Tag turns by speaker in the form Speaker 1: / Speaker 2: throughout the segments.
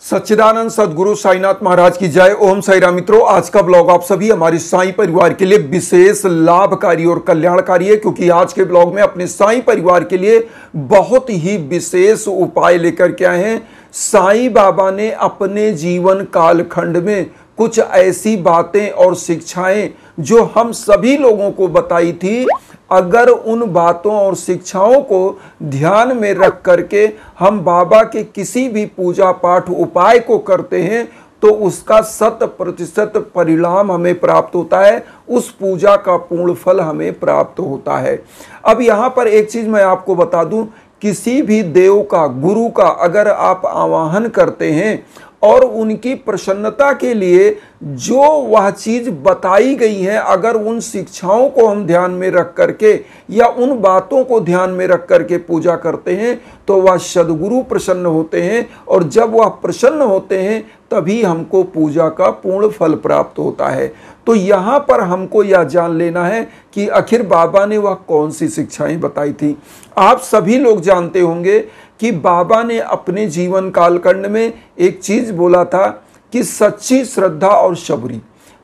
Speaker 1: सच्चिदानंद सदगुरु साईनाथ महाराज की जय। ओम साई राम। मित्रों, आज का ब्लॉग आप सभी हमारे साईं परिवार के लिए विशेष लाभकारी और कल्याणकारी है, क्योंकि आज के ब्लॉग में अपने साईं परिवार के लिए बहुत ही विशेष उपाय लेकर के आए हैं। साईं बाबा ने अपने जीवन कालखंड में कुछ ऐसी बातें और शिक्षाएं जो हम सभी लोगों को बताई थी, अगर उन बातों और शिक्षाओं को ध्यान में रख करके हम बाबा के किसी भी पूजा पाठ उपाय को करते हैं तो उसका 100% परिणाम हमें प्राप्त होता है, उस पूजा का पूर्ण फल हमें प्राप्त होता है। अब यहाँ पर एक चीज मैं आपको बता दूं, किसी भी देव का, गुरु का अगर आप आवाहन करते हैं और उनकी प्रसन्नता के लिए जो वह चीज बताई गई है, अगर उन शिक्षाओं को हम ध्यान में रख करके या उन बातों को ध्यान में रख करके पूजा करते हैं तो वह सद्गुरु प्रसन्न होते हैं, और जब वह प्रसन्न होते हैं तभी हमको पूजा का पूर्ण फल प्राप्त होता है। तो यहाँ पर हमको यह जान लेना है कि आखिर बाबा ने वह कौन सी शिक्षाएं बताई थी। आप सभी लोग जानते होंगे कि बाबा ने अपने जीवन कालखंड में एक चीज बोला था कि सच्ची श्रद्धा और शबरी।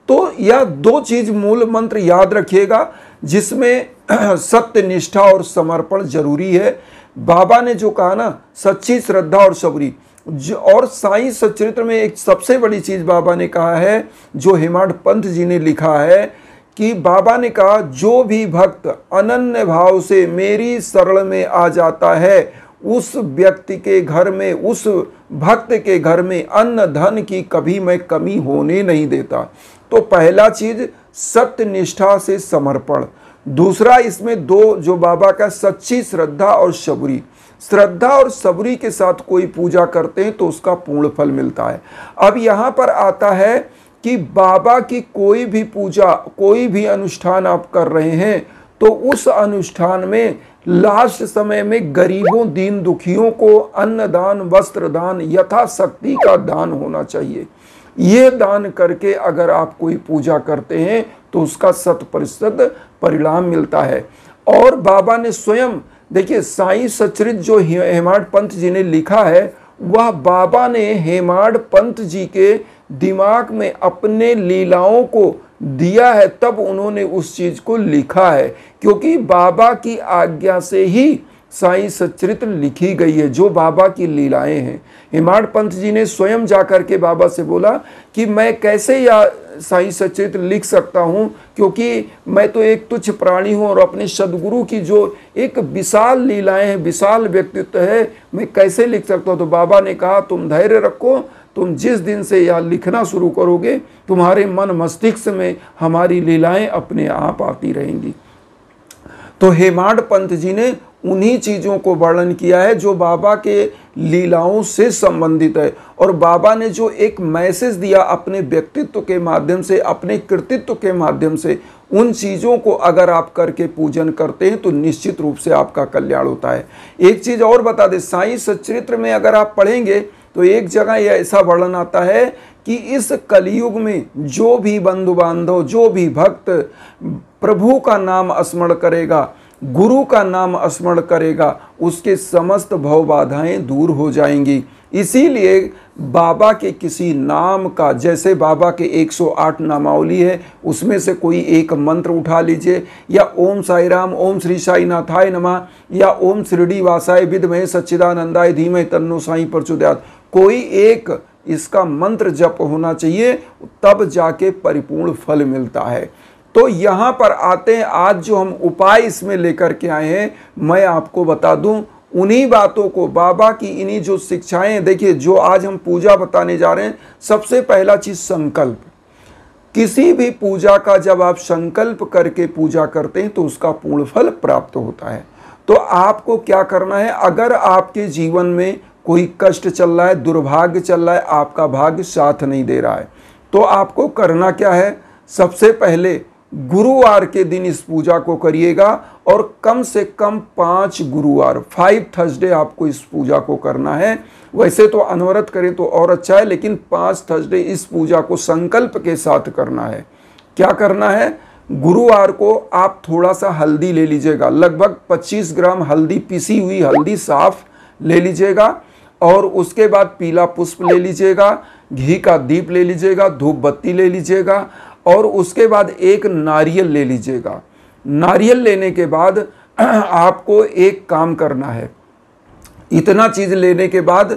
Speaker 1: तो यह दो चीज मूल मंत्र याद रखिएगा, जिसमें सत्य, निष्ठा और समर्पण जरूरी है। बाबा ने जो कहा ना, सच्ची श्रद्धा और शबरी, और साईं सच्चरित्र में एक सबसे बड़ी चीज बाबा ने कहा है, जो हेमाड पंथ जी ने लिखा है कि बाबा ने कहा, जो भी भक्त अनन्य भाव से मेरी शरण में आ जाता है उस व्यक्ति के घर में, उस भक्त के घर में अन्न धन की कभी मैं कमी होने नहीं देता। तो पहला चीज सत्य निष्ठा से समर्पण। दूसरा इसमें दो जो बाबा का, सच्ची श्रद्धा और शबरी। श्रद्धा और शबरी के साथ कोई पूजा करते हैं तो उसका पूर्ण फल मिलता है। अब यहाँ पर आता है कि बाबा की कोई भी पूजा, कोई भी अनुष्ठान आप कर रहे हैं तो उस अनुष्ठान में लास्ट समय में गरीबों, दीन दुखियों को अन्नदान, वस्त्र दान, यथाशक्ति का दान होना चाहिए। ये दान करके अगर आप कोई पूजा करते हैं तो उसका 100% परिणाम मिलता है। और बाबा ने स्वयं, देखिए साईं सच्चरित्र जो हेमाड पंथ जी ने लिखा है, वह बाबा ने हेमाड पंथ जी के दिमाग में अपने लीलाओं को दिया है, तब उन्होंने उस चीज को लिखा है, क्योंकि बाबा की आज्ञा से ही साईं सच्चरित्र लिखी गई है, जो बाबा की लीलाएं हैं। हेमाड पंथ जी ने स्वयं जाकर के बाबा से बोला कि मैं कैसे या साईं सच्चरित्र लिख सकता हूं, क्योंकि मैं तो एक तुच्छ प्राणी हूं और अपने सदगुरु की जो एक विशाल लीलाएं हैं, विशाल व्यक्तित्व है, मैं कैसे लिख सकता हूं। तो बाबा ने कहा, तुम धैर्य रखो, तुम जिस दिन से यह लिखना शुरू करोगे तुम्हारे मन मस्तिष्क में हमारी लीलाएं अपने आप आती रहेंगी। तो हेमाड पंथ जी ने उन्हीं चीजों को वर्णन किया है जो बाबा के लीलाओं से संबंधित है। और बाबा ने जो एक मैसेज दिया अपने व्यक्तित्व के माध्यम से, अपने कृतित्व के माध्यम से, उन चीजों को अगर आप करके पूजन करते हैं तो निश्चित रूप से आपका कल्याण होता है। एक चीज और बता दे, साईं सच्चरित्र में अगर आप पढ़ेंगे तो एक जगह यह ऐसा वर्णन आता है कि इस कलयुग में जो भी बंधु बांधव, जो भी भक्त प्रभु का नाम स्मरण करेगा, गुरु का नाम स्मरण करेगा, उसके समस्त भव बाधाएं दूर हो जाएंगी। इसीलिए बाबा के किसी नाम का, जैसे बाबा के 108 नामावली है, उसमें से कोई एक मंत्र उठा लीजिए, या ओम साई राम, ओम श्री साई नाथाय नमः, या ओम शिरडी वासाय विद्महे सच्चिदानंदाय धीमहि तन्नो साई प्रचोदयात्, कोई एक इसका मंत्र जप होना चाहिए, तब जाके परिपूर्ण फल मिलता है। तो यहाँ पर आते हैं, आज जो हम उपाय इसमें लेकर के आए हैं, मैं आपको बता दूं उन्हीं बातों को, बाबा की इन्हीं जो शिक्षाएं, देखिए जो आज हम पूजा बताने जा रहे हैं, सबसे पहला चीज संकल्प। किसी भी पूजा का जब आप संकल्प करके पूजा करते हैं तो उसका पूर्ण फल प्राप्त होता है। तो आपको क्या करना है, अगर आपके जीवन में कोई कष्ट चल रहा है, दुर्भाग्य चल रहा है, आपका भाग्य साथ नहीं दे रहा है, तो आपको करना क्या है, सबसे पहले गुरुवार के दिन इस पूजा को करिएगा, और कम से कम 5 गुरुवार, 5 थर्सडे आपको इस पूजा को करना है। वैसे तो अनवरत करें तो और अच्छा है, लेकिन 5 थर्सडे इस पूजा को संकल्प के साथ करना है। क्या करना है, गुरुवार को आप थोड़ा सा हल्दी ले लीजिएगा, लगभग 25 ग्राम हल्दी, पिसी हुई हल्दी साफ ले लीजिएगा, और उसके बाद पीला पुष्प ले लीजिएगा, घी का दीप ले लीजिएगा, धूप बत्ती ले लीजिएगा और उसके बाद एक नारियल ले लीजिएगा। नारियल लेने के बाद आपको एक काम करना है। इतना चीज़ लेने के बाद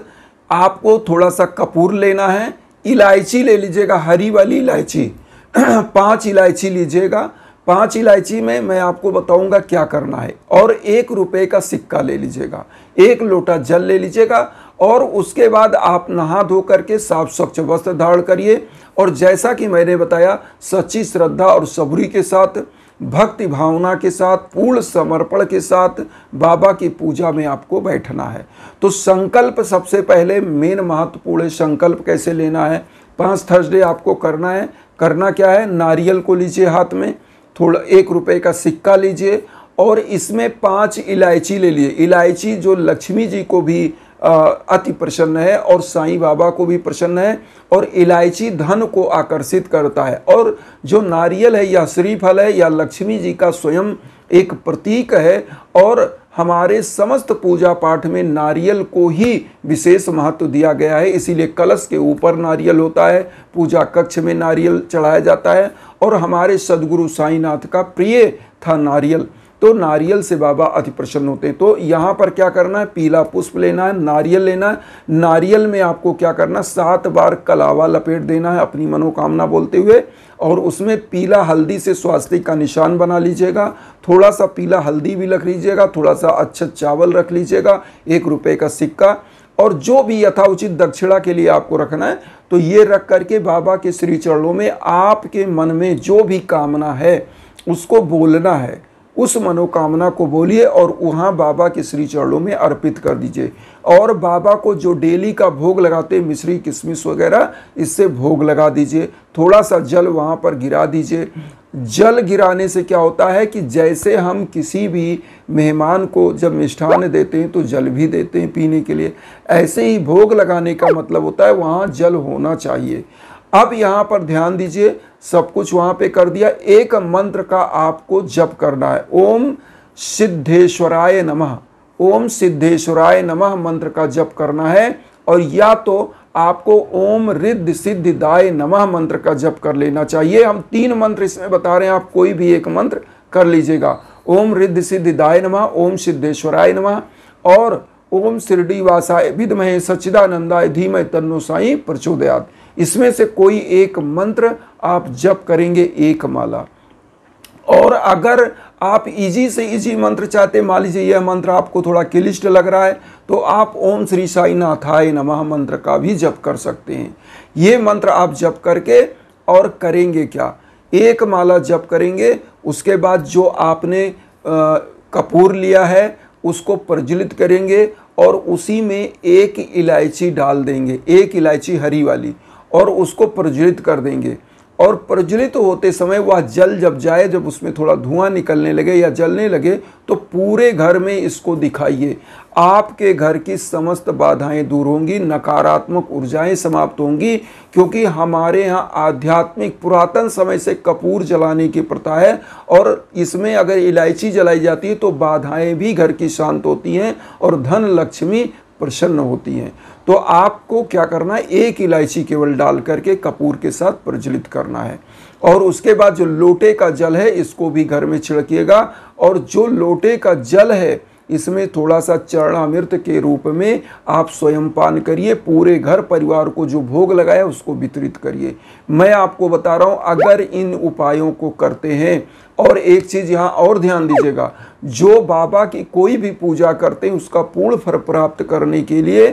Speaker 1: आपको थोड़ा सा कपूर लेना है, इलायची ले लीजिएगा, हरी वाली इलायची 5 इलायची लीजिएगा। 5 इलायची में मैं आपको बताऊंगा क्या करना है। और 1 रुपये का सिक्का ले लीजिएगा, 1 लोटा जल ले लीजिएगा और उसके बाद आप नहा धो करके साफ स्वच्छ वस्त्र धारण करिए और जैसा कि मैंने बताया सच्ची श्रद्धा और सबूरी के साथ, भक्ति भावना के साथ, पूर्ण समर्पण के साथ बाबा की पूजा में आपको बैठना है। तो संकल्प सबसे पहले मेन महत्वपूर्ण है। संकल्प कैसे लेना है? 5 थर्सडे आपको करना है। करना क्या है? नारियल को लीजिए हाथ में, थोड़ा 1 रुपये का सिक्का लीजिए और इसमें 5 इलायची ले लिए। इलायची जो लक्ष्मी जी को भी अति प्रसन्न है और साईं बाबा को भी प्रसन्न है और इलायची धन को आकर्षित करता है। और जो नारियल है या श्रीफल है या लक्ष्मी जी का स्वयं एक प्रतीक है और हमारे समस्त पूजा पाठ में नारियल को ही विशेष महत्व दिया गया है। इसीलिए कलश के ऊपर नारियल होता है, पूजा कक्ष में नारियल चढ़ाया जाता है और हमारे सद्गुरु साईनाथ का प्रिय था नारियल। तो नारियल से बाबा अति प्रसन्न होते हैं। तो यहाँ पर क्या करना है? पीला पुष्प लेना है, नारियल लेना है। नारियल में आपको क्या करना है? 7 बार कलावा लपेट देना है अपनी मनोकामना बोलते हुए और उसमें पीला हल्दी से स्वास्तिक का निशान बना लीजिएगा। थोड़ा सा पीला हल्दी भी रख लीजिएगा, थोड़ा सा अच्छा चावल रख लीजिएगा, 1 रुपये का सिक्का और जो भी यथाउचित दक्षिणा के लिए आपको रखना है। तो ये रख करके बाबा के श्री चरणों में आपके मन में जो भी कामना है उसको बोलना है। उस मनोकामना को बोलिए और वहाँ बाबा के श्री चरणों में अर्पित कर दीजिए। और बाबा को जो डेली का भोग लगाते मिश्री किशमिश वगैरह, इससे भोग लगा दीजिए। थोड़ा सा जल वहाँ पर गिरा दीजिए। जल गिराने से क्या होता है कि जैसे हम किसी भी मेहमान को जब मिष्ठान देते हैं तो जल भी देते हैं पीने के लिए, ऐसे ही भोग लगाने का मतलब होता है वहाँ जल होना चाहिए। अब यहाँ पर ध्यान दीजिए, सब कुछ वहाँ पे कर दिया। एक मंत्र का आपको जप करना है, ओम सिद्धेश्वराय नमः। ओम सिद्धेश्वराय नमः मंत्र का जप करना है। और या तो आपको ओम रिद्धि सिद्धिदाय नमः मंत्र का जप कर लेना चाहिए। हम 3 मंत्र इसमें बता रहे हैं, आप कोई भी एक मंत्र कर लीजिएगा। ओम रिद्धि सिद्धिदाय नमः, ओम सिद्धेश्वराय नमः और ओम शिरडी वासाय विद्महे सच्चिदानंदाय धीमहि तन्नो साई प्रचोदयात्। इसमें से कोई एक मंत्र आप जप करेंगे, 1 माला। और अगर आप इजी से इजी मंत्र चाहते, मान लीजिए यह मंत्र आपको थोड़ा क्लिष्ट लग रहा है, तो आप ओम श्री साईनाथाय नमः मंत्र का भी जप कर सकते हैं। ये मंत्र आप जप करके और करेंगे क्या? 1 माला जप करेंगे। उसके बाद जो आपने कपूर लिया है उसको प्रज्वलित करेंगे और उसी में 1 इलायची डाल देंगे, 1 इलायची हरी वाली, और उसको प्रज्वलित कर देंगे। और प्रज्वलित होते समय वह जल जब जाए, जब उसमें थोड़ा धुआं निकलने लगे या जलने लगे, तो पूरे घर में इसको दिखाइए। आपके घर की समस्त बाधाएं दूर होंगी, नकारात्मक ऊर्जाएं समाप्त होंगी। क्योंकि हमारे यहाँ आध्यात्मिक पुरातन समय से कपूर जलाने की प्रथा है और इसमें अगर इलायची जलाई जाती है तो बाधाएं भी घर की शांत होती हैं और धन लक्ष्मी प्रसन्न होती हैं। तो आपको क्या करना है? 1 इलायची केवल डाल करके कपूर के साथ प्रज्वलित करना है। और उसके बाद जो लोटे का जल है इसको भी घर में छिड़किएगा और जो लोटे का जल है इसमें थोड़ा सा चरणामृत के रूप में आप स्वयं पान करिए। पूरे घर परिवार को जो भोग लगाया उसको वितरित करिए। मैं आपको बता रहा हूँ, अगर इन उपायों को करते हैं, और एक चीज़ यहाँ और ध्यान दीजिएगा, जो बाबा की कोई भी पूजा करते हैं उसका पूर्ण फल प्राप्त करने के लिए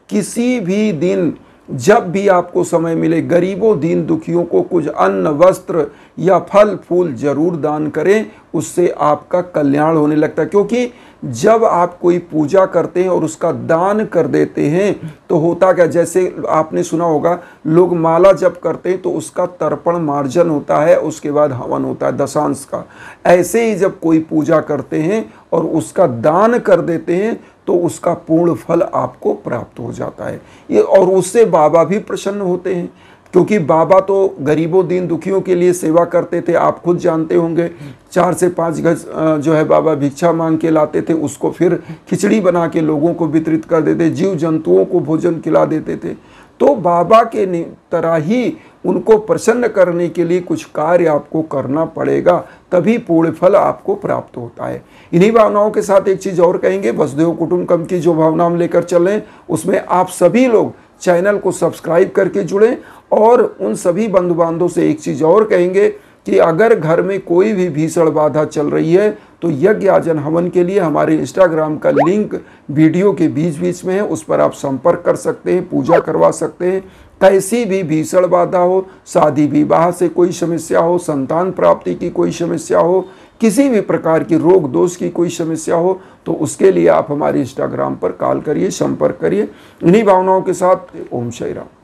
Speaker 1: किसी भी दिन जब भी आपको समय मिले गरीबों दीन दुखियों को कुछ अन्न वस्त्र या फल फूल जरूर दान करें, उससे आपका कल्याण होने लगता है। क्योंकि जब आप कोई पूजा करते हैं और उसका दान कर देते हैं तो होता क्या, जैसे आपने सुना होगा लोग माला जप करते हैं तो उसका तर्पण मार्जन होता है, उसके बाद हवन होता है दशांश का। ऐसे ही जब कोई पूजा करते हैं और उसका दान कर देते हैं तो उसका पूर्ण फल आपको प्राप्त हो जाता है ये, और उससे बाबा भी प्रसन्न होते हैं। क्योंकि बाबा तो गरीबों दीन दुखियों के लिए सेवा करते थे, आप खुद जानते होंगे। 4 से 5 गज जो है बाबा भिक्षा मांग के लाते थे, उसको फिर खिचड़ी बना के लोगों को वितरित कर देते, जीव जंतुओं को भोजन खिला देते थे। तो बाबा के तरह ही उनको प्रसन्न करने के लिए कुछ कार्य आपको करना पड़ेगा, तभी पूर्ण फल आपको प्राप्त होता है। इन्हीं भावनाओं के साथ एक चीज़ और कहेंगे, वसुधैव कुटुंबकम की जो भावना हम लेकर चल रहे हैं उसमें आप सभी लोग चैनल को सब्सक्राइब करके जुड़ें। और उन सभी बंधु बांधवों से एक चीज़ और कहेंगे कि अगर घर में कोई भी भीषण बाधा चल रही है तो यज्ञ आजन हवन के लिए हमारे इंस्टाग्राम का लिंक वीडियो के बीच बीच में है, उस पर आप संपर्क कर सकते हैं, पूजा करवा सकते हैं। कैसी भी भीषण बाधा हो, शादी विवाह से कोई समस्या हो, संतान प्राप्ति की कोई समस्या हो, किसी भी प्रकार की रोग दोष की कोई समस्या हो, तो उसके लिए आप हमारे इंस्टाग्राम पर कॉल करिए, संपर्क करिए। इन्हीं भावनाओं के साथ ओम साई राम।